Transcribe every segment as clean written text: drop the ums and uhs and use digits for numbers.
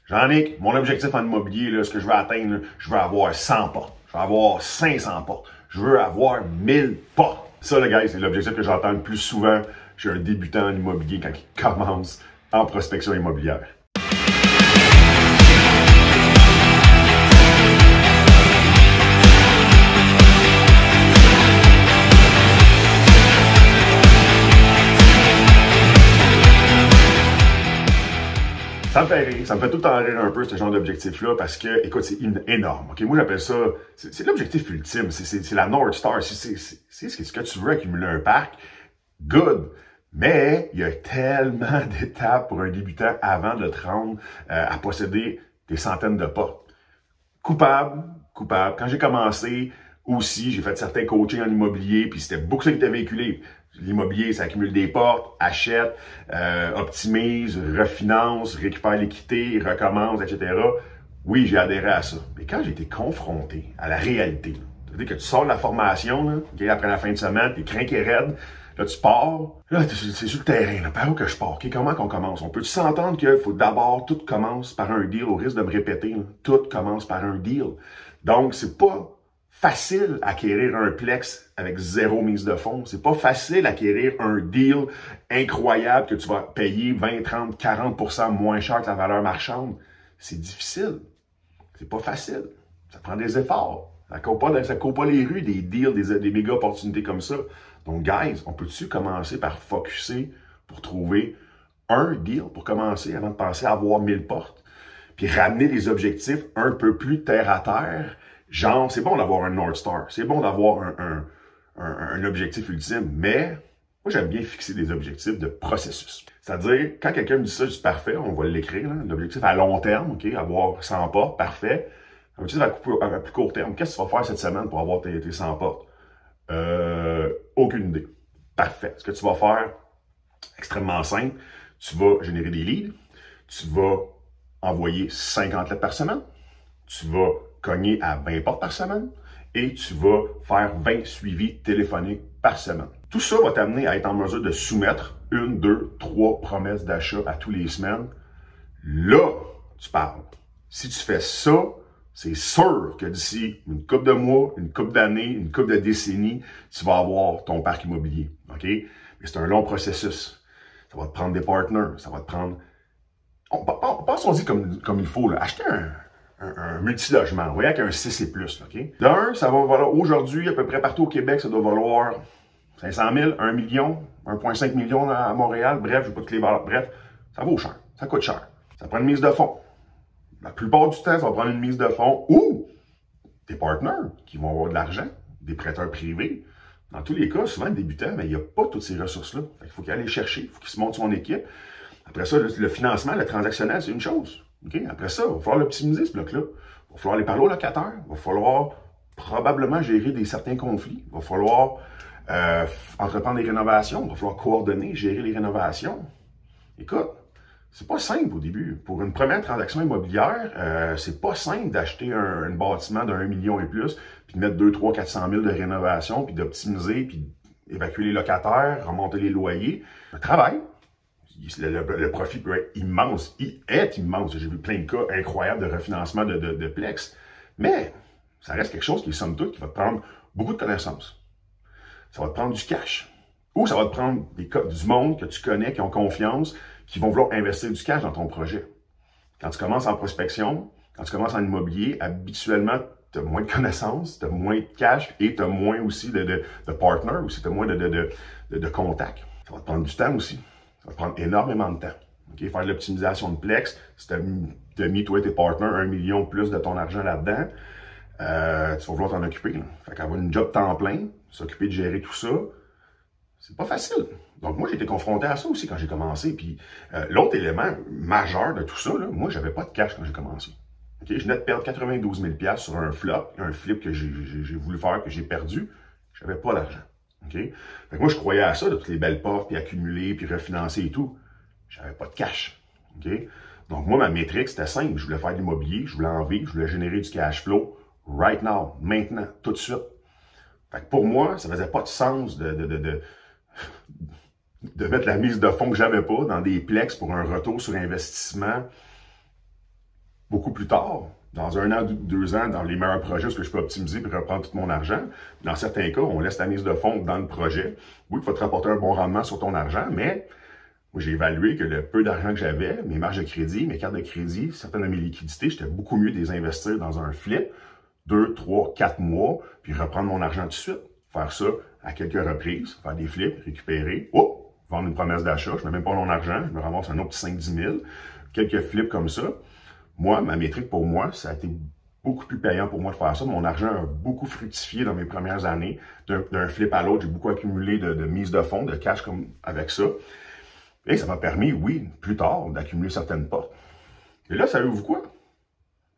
Jean-Nic, mon objectif en immobilier, là, ce que je veux atteindre, là, je veux avoir 100 portes. Je veux avoir 500 portes. Je veux avoir 1000 portes. Ça, les gars, c'est l'objectif que j'entends le plus souvent chez un débutant en immobilier quand il commence en prospection immobilière. Ça me fait rire, ça me fait tout le temps rire un peu ce genre d'objectif-là parce que, écoute, c'est énorme. Okay? Moi, j'appelle ça, c'est l'objectif ultime, c'est la North Star, c'est ce que tu veux accumuler un parc. Good! Mais il y a tellement d'étapes pour un débutant avant de te rendre à posséder des centaines de portes. Coupable. Quand j'ai commencé aussi, j'ai fait certains coachings en immobilier, puis c'était beaucoup ça qui était véhiculé. L'immobilier, ça accumule des portes, achète, optimise, refinance, récupère l'équité, recommence, etc. Oui, j'ai adhéré à ça. Mais quand j'ai été confronté à la réalité, c'est-à-dire que tu sors de la formation, là, okay, après la fin de semaine, t'es crinqué raide, là tu pars, là c'est sur le terrain, là, par où que je pars? Okay, comment qu'on commence? On peut s'entendre qu'il faut d'abord, tout commence par un deal, au risque de me répéter, là, tout commence par un deal. Donc, c'est pas facile acquérir un Plex avec zéro mise de fonds. C'est pas facile acquérir un deal incroyable que tu vas payer 20, 30, 40% moins cher que la valeur marchande. C'est difficile. C'est pas facile. Ça prend des efforts. Ça court pas les rues, des deals, des méga opportunités comme ça. Donc, guys, on peut-tu commencer par focusser pour trouver un deal pour commencer avant de penser à avoir 1000 portes? Puis ramener les objectifs un peu plus terre à terre. Genre, c'est bon d'avoir un North Star, c'est bon d'avoir un objectif ultime, mais moi, j'aime bien fixer des objectifs de processus. C'est-à-dire, quand quelqu'un me dit ça, je dis parfait, on va l'écrire, l'objectif à long terme, ok, avoir 100 portes, parfait. L'objectif à plus court terme, qu'est-ce que tu vas faire cette semaine pour avoir tes 100 portes? Aucune idée. Parfait. Ce que tu vas faire, extrêmement simple, tu vas générer des leads, tu vas envoyer 50 lettres par semaine, tu vas cogner à 20 portes par semaine et tu vas faire 20 suivis téléphoniques par semaine. Tout ça va t'amener à être en mesure de soumettre 1, 2, 3 promesses d'achat à tous les semaines. Là, tu parles. Si tu fais ça, c'est sûr que d'ici une couple de mois, une couple d'années, une couple de décennies, tu vas avoir ton parc immobilier. OK? Mais c'est un long processus. Ça va te prendre des partners, ça va te prendre... Pensons-y comme il faut, là. Acheter un multilogement, vous voyez, avec un 6 et plus, OK? D'un, ça va valoir, aujourd'hui, à peu près partout au Québec, ça doit valoir 500 000, 1 million, 1,5 million à Montréal, bref, je n'ai pas toutes les valeurs, bref, ça vaut cher, ça coûte cher. Ça prend une mise de fonds. La plupart du temps, ça va prendre une mise de fonds ou des partenaires qui vont avoir de l'argent, des prêteurs privés. Dans tous les cas, souvent, le débutant, mais il n'y a pas toutes ces ressources-là. Il faut qu'il aille les chercher, il faut qu'il se monte son équipe. Après ça, le financement, le transactionnel, c'est une chose. Okay? Après ça, il va falloir l'optimiser, ce bloc-là. Il va falloir aller parler aux locataires. Il va falloir probablement gérer certains conflits. Il va falloir entreprendre des rénovations. Il va falloir coordonner, gérer les rénovations. Écoute, c'est pas simple au début. Pour une première transaction immobilière, c'est pas simple d'acheter un bâtiment de 1 million et plus, puis de mettre 2, 3, 400 000 de rénovation, puis d'optimiser, puis d'évacuer les locataires, remonter les loyers. Le travail. Le profit peut être immense. Il est immense. J'ai vu plein de cas incroyables de refinancement de Plex. Mais ça reste quelque chose qui est somme toute, qui va te prendre beaucoup de connaissances. Ça va te prendre du cash. Ou ça va te prendre du monde que tu connais, qui ont confiance, qui vont vouloir investir du cash dans ton projet. Quand tu commences en prospection, quand tu commences en immobilier, habituellement, tu as moins de connaissances, tu as moins de cash et tu as moins aussi de partners, aussi tu as moins de contacts. Ça va te prendre du temps aussi. Ça va prendre énormément de temps. Okay? Faire de l'optimisation de Plex, si tu as mis, toi et tes partenaires, 1 million plus de ton argent là-dedans, tu vas vouloir t'en occuper. Là. Fait qu'avoir une job temps plein, s'occuper de gérer tout ça, c'est pas facile. Donc moi, j'ai été confronté à ça aussi quand j'ai commencé. Puis l'autre élément majeur de tout ça, là, moi, j'avais pas de cash quand j'ai commencé. Okay? Je venais de perdre 92 000 sur un flip que j'ai voulu faire, que j'ai perdu. J'avais pas d'argent. Okay? Fait que moi, je croyais à ça, de toutes les belles portes, puis accumuler, puis refinancer et tout. J'avais pas de cash. Okay? Donc, moi, ma métrique, c'était simple. Je voulais faire de l'immobilier, je voulais en vivre, je voulais générer du cash flow right now, maintenant, tout de suite. Fait que pour moi, ça faisait pas de sens de mettre la mise de fonds que j'avais pas dans des Plex pour un retour sur investissement beaucoup plus tard, dans 1 an, 2 ans, dans les meilleurs projets, est-ce que je peux optimiser et reprendre tout mon argent? Dans certains cas, on laisse la mise de fonds dans le projet. Oui, il va te rapporter un bon rendement sur ton argent, mais moi, j'ai évalué que le peu d'argent que j'avais, mes marges de crédit, mes cartes de crédit, certaines de mes liquidités, j'étais beaucoup mieux de les investir dans un flip, 2, 3, 4 mois, puis reprendre mon argent tout de suite. Faire ça à quelques reprises, faire des flips, récupérer, vendre une promesse d'achat, je ne mets même pas mon argent, je me ramasse un autre 5-10 000, quelques flips comme ça. Moi, ma métrique pour moi, ça a été beaucoup plus payant pour moi de faire ça. Mon argent a beaucoup fructifié dans mes premières années. D'un flip à l'autre, j'ai beaucoup accumulé de mise de fonds, de cash comme avec ça. Et ça m'a permis, oui, plus tard, d'accumuler certaines portes. Et là, savez-vous quoi?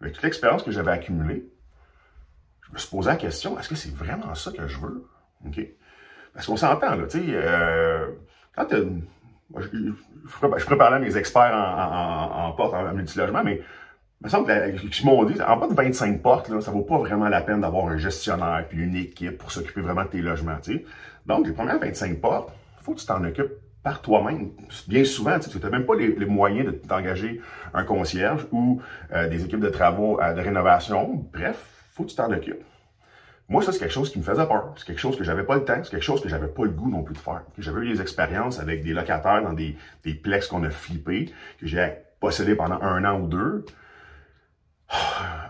Avec toute l'expérience que j'avais accumulée, je me suis posé la question, est-ce que c'est vraiment ça que je veux? OK? Parce qu'on s'entend, là, tu sais, quand je pourrais parler à mes experts en porte, en multilogement, mais il me semble qu'ils m'ont dit, en bas de 25 portes, là, ça vaut pas vraiment la peine d'avoir un gestionnaire puis une équipe pour s'occuper vraiment de tes logements, tu sais. Donc, les premières 25 portes, il faut que tu t'en occupes par toi-même. Bien souvent, tu n'as même pas les moyens d'engager un concierge ou des équipes de travaux de rénovation. Bref, il faut que tu t'en occupes. Moi, ça, c'est quelque chose qui me faisait peur. C'est quelque chose que j'avais pas le temps. C'est quelque chose que j'avais pas le goût non plus de faire. J'avais eu des expériences avec des locataires dans des plex qu'on a flippés, que j'ai possédé pendant 1 an ou 2.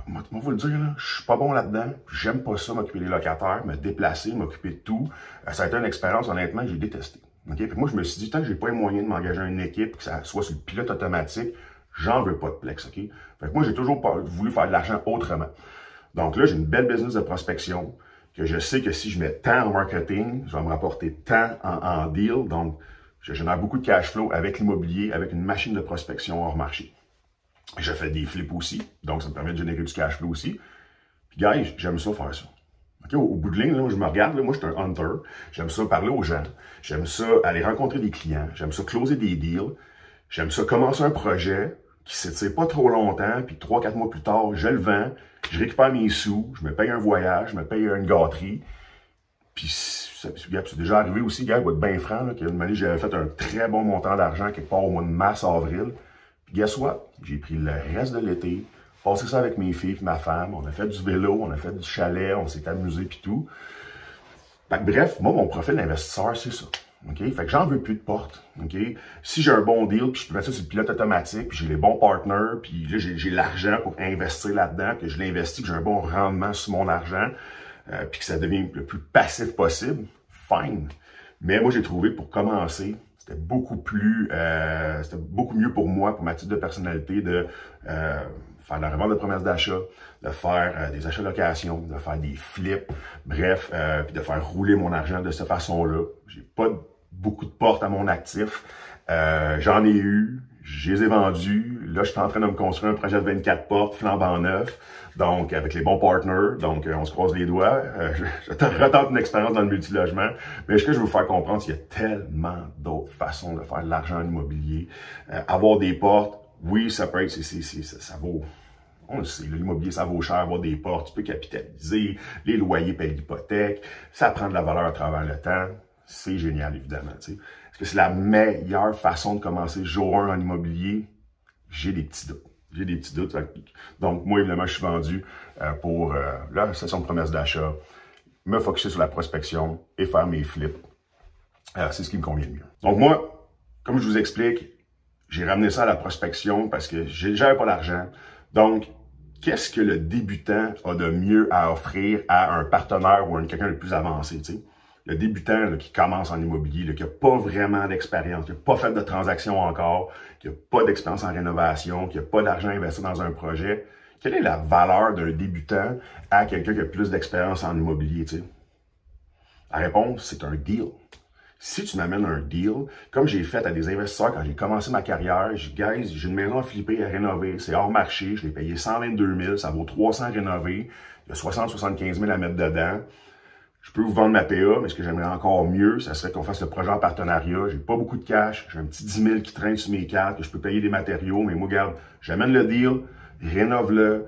Moi, vous le dire, là, je suis pas bon là-dedans. J'aime pas ça, m'occuper des locataires, me déplacer, m'occuper de tout. Ça a été une expérience, honnêtement, que j'ai détestée. Okay? Fait que moi, je me suis dit, tant que j'ai pas les moyens de m'engager une équipe, que ça soit sur le pilote automatique, j'en veux pas de plex. Okay? Fait que moi, j'ai toujours voulu faire de l'argent autrement. Donc là, j'ai une belle business de prospection que je sais que si je mets tant en marketing, je vais me rapporter tant en deal. Donc, je génère beaucoup de cash flow avec l'immobilier, avec une machine de prospection hors marché. Je fais des flips aussi, donc ça me permet de générer du cash flow aussi. Puis, guys, j'aime ça faire ça. Okay? Au bout de ligne, là, je me regarde, là, moi, je suis un hunter. J'aime ça parler aux gens. J'aime ça aller rencontrer des clients. J'aime ça closer des deals. J'aime ça commencer un projet qui s'étire pas trop longtemps, puis 3-4 mois plus tard, je le vends, je récupère mes sous, je me paye un voyage, je me paye une gâterie. Puis, c'est déjà arrivé aussi, gars, pour être bien franc, là, qu'à une année, j'avais fait un très bon montant d'argent quelque part au mois de mars, avril. Puis, guess what? J'ai pris le reste de l'été, passé ça avec mes filles et ma femme, on a fait du vélo, on a fait du chalet, on s'est amusé puis tout. Fait que, bref, moi, mon profil d'investisseur, c'est ça. Okay? Fait que j'en veux plus de portes. Okay? Si j'ai un bon deal, puis je peux mettre ça sur le pilote automatique, puis j'ai les bons partners, puis là, j'ai l'argent pour investir là-dedans, que je l'investis, que j'ai un bon rendement sur mon argent, puis que ça devient le plus passif possible, fine. Mais moi, j'ai trouvé, pour commencer, c'était beaucoup mieux pour moi, pour ma type de personnalité, de faire de la revente de promesses d'achat, de faire des achats de location, de faire des flips, bref, puis de faire rouler mon argent de cette façon-là. J'ai pas beaucoup de portes à mon actif. J'en ai eu, je les ai vendus. Là, je suis en train de me construire un projet de 24 portes, flambant neuf, donc avec les bons partners. Donc, on se croise les doigts. Je retente une expérience dans le multilogement. Mais ce que je veux vous faire comprendre, c'est qu'il y a tellement d'autres façons de faire de l'argent en immobilier. Avoir des portes, oui, ça peut être, ça vaut... On le sait, l'immobilier, ça vaut cher, avoir des portes, tu peux capitaliser, les loyers payent l'hypothèque, ça prend de la valeur à travers le temps. C'est génial, évidemment. Tu sais. Est-ce que c'est la meilleure façon de commencer jour 1 en immobilier? J'ai des petits doutes. J'ai des petits doutes. Donc, moi, évidemment, je suis vendu pour la session de promesse d'achat, me focusser sur la prospection et faire mes flips. C'est ce qui me convient le mieux. Donc, moi, comme je vous explique, j'ai ramené ça à la prospection parce que j'avais pas l'argent. Donc, qu'est-ce que le débutant a de mieux à offrir à un partenaire ou à quelqu'un de plus avancé, tu sais? Le débutant là, qui commence en immobilier, là, qui n'a pas vraiment d'expérience, qui n'a pas fait de transaction encore, qui n'a pas d'expérience en rénovation, qui n'a pas d'argent investi dans un projet, quelle est la valeur d'un débutant à quelqu'un qui a plus d'expérience en immobilier, tu sais? La réponse, c'est un deal. Si tu m'amènes un deal, comme j'ai fait à des investisseurs quand j'ai commencé ma carrière, guys, j'ai une maison à flipper, à rénover, c'est hors marché, je l'ai payé 122 000, ça vaut 300 rénover, il y a 60-75 000 à mettre dedans. Je peux vous vendre ma PA, mais ce que j'aimerais encore mieux, ça serait qu'on fasse le projet en partenariat. J'ai pas beaucoup de cash, j'ai un petit 10 000 qui traîne sur mes cartes, que je peux payer des matériaux, mais moi, regarde, j'amène le deal, rénove-le,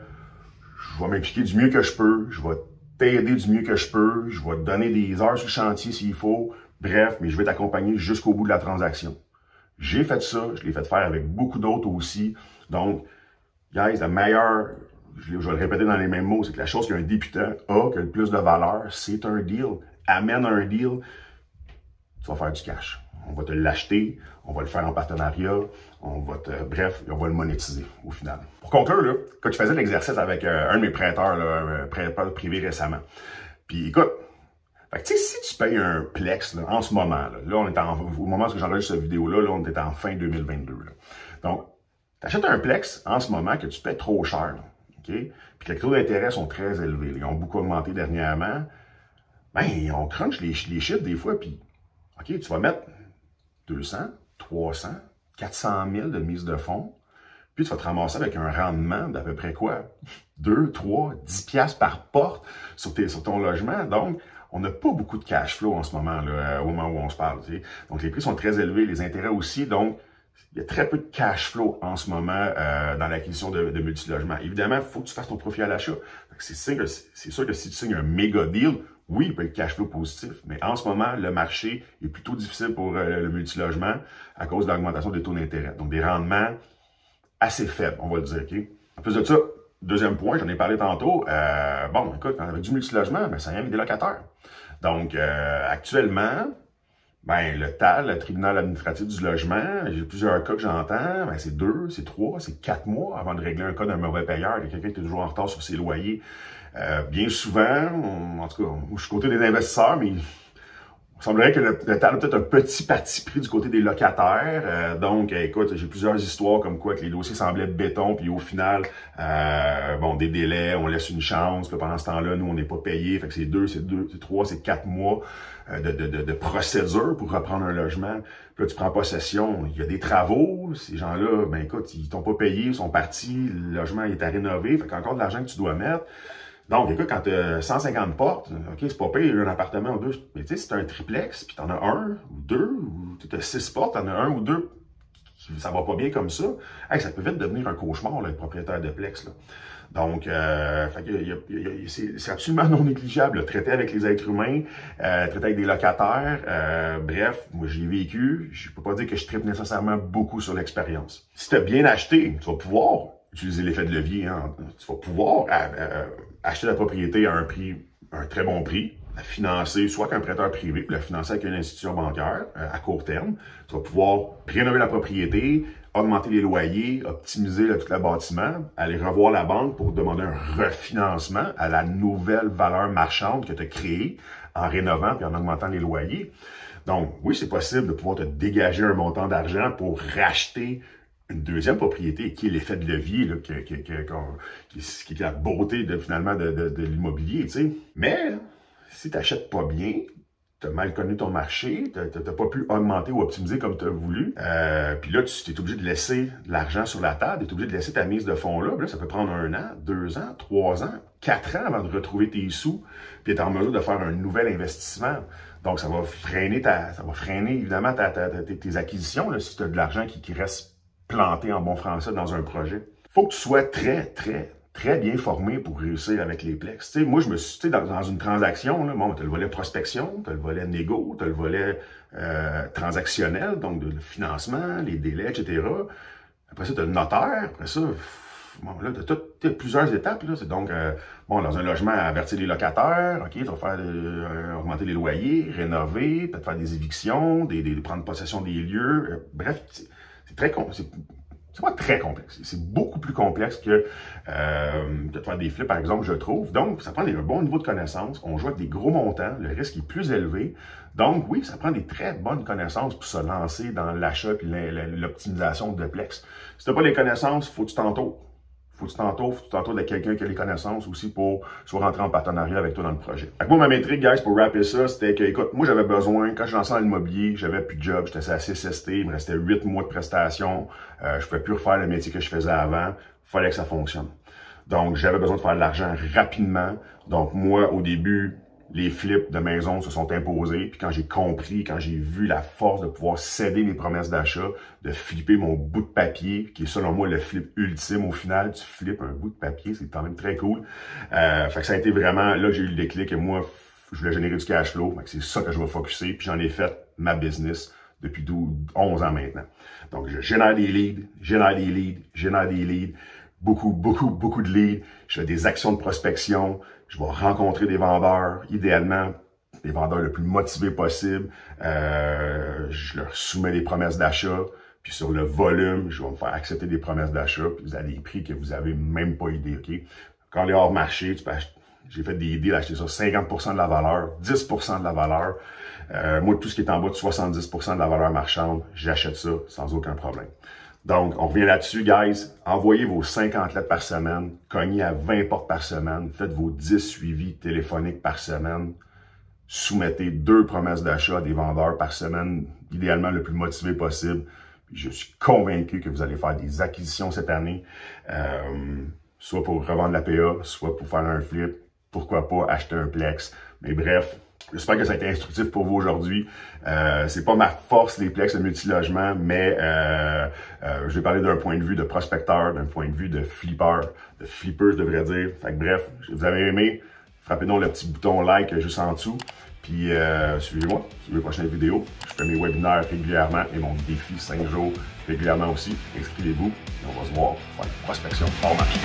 je vais m'impliquer du mieux que je peux, je vais t'aider du mieux que je peux, je vais te donner des heures sur le chantier s'il faut, bref, mais je vais t'accompagner jusqu'au bout de la transaction. J'ai fait ça, je l'ai fait faire avec beaucoup d'autres aussi, donc guys, le meilleur, je vais le répéter dans les mêmes mots, c'est que la chose qu'un débutant a, qui a le plus de valeur, c'est un deal. Amène un deal, tu vas faire du cash. On va te l'acheter, on va le faire en partenariat, bref, on va le monétiser au final. Pour conclure, là, quand je faisais l'exercice avec un de mes prêteurs, là, un prêteur privé récemment, puis écoute, si tu payes un Plex là, en ce moment, là on est au moment où j'enregistre cette vidéo-là, là, on est en fin 2022. Là. Donc, tu achètes un Plex en ce moment que tu payes trop cher, là, okay? Puis que les taux d'intérêt sont très élevés, là, ils ont beaucoup augmenté dernièrement, ben, on crunch les chiffres des fois, puis OK, tu vas mettre 200, 300, 400 000 de mise de fonds, puis tu vas te ramasser avec un rendement d'à peu près quoi? 2, 3, 10 piastres par porte sur ton logement. Donc, on n'a pas beaucoup de cash flow en ce moment, là, au moment où on se parle. Tu sais. Donc, les prix sont très élevés, les intérêts aussi. Donc, il y a très peu de cash flow en ce moment dans l'acquisition de multilogements. Évidemment, il faut que tu fasses ton profit à l'achat. C'est sûr que si tu signes un méga deal, oui, il peut être cash flow positif, mais en ce moment, le marché est plutôt difficile pour le multilogement à cause de l'augmentation des taux d'intérêt. Donc, des rendements assez faibles, on va le dire. Okay? En plus de ça, deuxième point, j'en ai parlé tantôt, bon, écoute, quand on avait du multilogement, ben, ça vient avec des locataires. Donc, actuellement, ben, le TAL, le tribunal administratif du logement, j'ai plusieurs cas que j'entends, ben, c'est 2, c'est 3, c'est 4 mois avant de régler un cas d'un mauvais payeur, il y a quelqu'un qui est toujours en retard sur ses loyers. Bien souvent, en tout cas, je suis côté des investisseurs, mais il semblerait que le TAL a peut-être un petit parti pris du côté des locataires. Donc, écoute, j'ai plusieurs histoires comme quoi que les dossiers semblaient de béton, puis au final, bon, des délais, on laisse une chance, puis pendant ce temps-là, nous, on n'est pas payé. Fait que c'est 2, c'est 3, c'est 4 mois de procédure pour reprendre un logement. Puis là, tu prends possession, il y a des travaux, ces gens-là, ben écoute, ils t'ont pas payé, ils sont partis, le logement est à rénover, fait qu'il y a encore de l'argent que tu dois mettre. Donc, écoute, quand tu as 150 portes, OK, c'est pas payé un appartement ou deux. Mais tu sais, si tu as un triplex, puis tu en as un ou deux, ou tu as 6 portes, tu en as un ou deux, ça va pas bien comme ça, hey, ça peut vite devenir un cauchemar, là, être propriétaire de plex. Là. Donc, c'est absolument non négligeable, là, traiter avec les êtres humains, traiter avec des locataires. Bref, moi, j'ai vécu. Je peux pas dire que je tripe nécessairement beaucoup sur l'expérience. Si tu as bien acheté, tu vas pouvoir utiliser l'effet de levier. Hein. Tu vas pouvoir acheter la propriété à un très bon prix, la financer soit qu'un prêteur privé, la financer avec une institution bancaire à court terme. Tu vas pouvoir rénover la propriété, augmenter les loyers, optimiser tout le bâtiment, aller revoir la banque pour demander un refinancement à la nouvelle valeur marchande que tu as créée en rénovant et en augmentant les loyers. Donc, oui, c'est possible de pouvoir te dégager un montant d'argent pour racheter une deuxième propriété, qui est l'effet de levier, là, qui est la beauté finalement de l'immobilier. Tu sais. Mais si tu n'achètes pas bien, tu as mal connu ton marché, tu n'as pas pu augmenter ou optimiser comme tu as voulu, puis là, tu es obligé de laisser de l'argent sur la table, tu es obligé de laisser ta mise de fonds là, ça peut prendre 1 an, 2 ans, 3 ans, 4 ans avant de retrouver tes sous, puis être en mesure de faire un nouvel investissement. Donc, ça va freiner évidemment tes acquisitions, là, si tu as de l'argent qui reste planté en bon français dans un projet. Faut que tu sois très bien formé pour réussir avec les plex. Tu sais, moi, je me suis, dans une transaction, là, bon, tu as le volet prospection, tu as le volet négo, tu as le volet transactionnel, donc de financement, les délais, etc. Après ça, tu as le notaire. Après ça, bon, là, tu as plusieurs étapes. Là. Donc, bon, dans un logement, avertir les locataires, OK, tu vas faire augmenter les loyers, rénover, peut-être faire des évictions, prendre possession des lieux. Bref, c'est pas très complexe. C'est beaucoup plus complexe que de faire des flips, par exemple, je trouve. Donc, ça prend un bon niveau de connaissance. On joue avec des gros montants. Le risque est plus élevé. Donc, oui, ça prend des très bonnes connaissances pour se lancer dans l'achat et l'optimisation de Plex. Si tu n'as pas les connaissances, il faut que tu t'entoures. Faut que tu t'entoures de quelqu'un qui a les connaissances aussi pour soit rentrer en partenariat avec toi dans le projet. Fait que moi, ma métrique, guys, pour rapper ça, c'était que, écoute, moi, j'avais besoin, quand je lançais dans l'immobilier, j'avais plus de job, j'étais assez CST, il me restait 8 mois de prestations, je pouvais plus refaire le métier que je faisais avant, fallait que ça fonctionne. Donc, j'avais besoin de faire de l'argent rapidement. Donc, moi, au début, les flips de maison se sont imposés. Puis quand j'ai compris, quand j'ai vu la force de pouvoir céder mes promesses d'achat, de flipper mon bout de papier, qui est selon moi le flip ultime au final, tu flippes un bout de papier, c'est quand même très cool. Fait que ça a été vraiment, là j'ai eu le déclic et moi, je voulais générer du cash flow. Fait que c'est ça que je vais focusser. Puis j'en ai fait ma business depuis 11 ans maintenant. Donc je génère des leads, beaucoup de leads. Je fais des actions de prospection. Je vais rencontrer des vendeurs, idéalement, les vendeurs le plus motivés possible. Je leur soumets des promesses d'achat. Puis sur le volume, je vais me faire accepter des promesses d'achat. Puis à des prix que vous avez même pas idée, OK? Quand on est hors marché, tu peux acheter. J'ai fait des deals acheter sur 50% de la valeur, 10% de la valeur. Moi, tout ce qui est en bas de 70% de la valeur marchande, j'achète ça sans aucun problème. Donc, on revient là-dessus, guys. Envoyez vos 50 lettres par semaine, cognez à 20 portes par semaine, faites vos 10 suivis téléphoniques par semaine, soumettez 2 promesses d'achat à des vendeurs par semaine, idéalement le plus motivé possible. Puis je suis convaincu que vous allez faire des acquisitions cette année, soit pour revendre la PA, soit pour faire un flip. Pourquoi pas acheter un Plex. Mais bref, j'espère que ça a été instructif pour vous aujourd'hui. C'est pas ma force, les Plex, le multilogement, mais je vais parler d'un point de vue de prospecteur, d'un point de vue de flipper, je devrais dire. Fait que bref, si vous avez aimé, frappez-nous le petit bouton like juste en dessous. Puis suivez-moi sur les prochaines vidéos. Je fais mes webinaires régulièrement et mon défi 5 jours régulièrement aussi. Inscrivez-vous et on va se voir pour faire une prospection hors marché.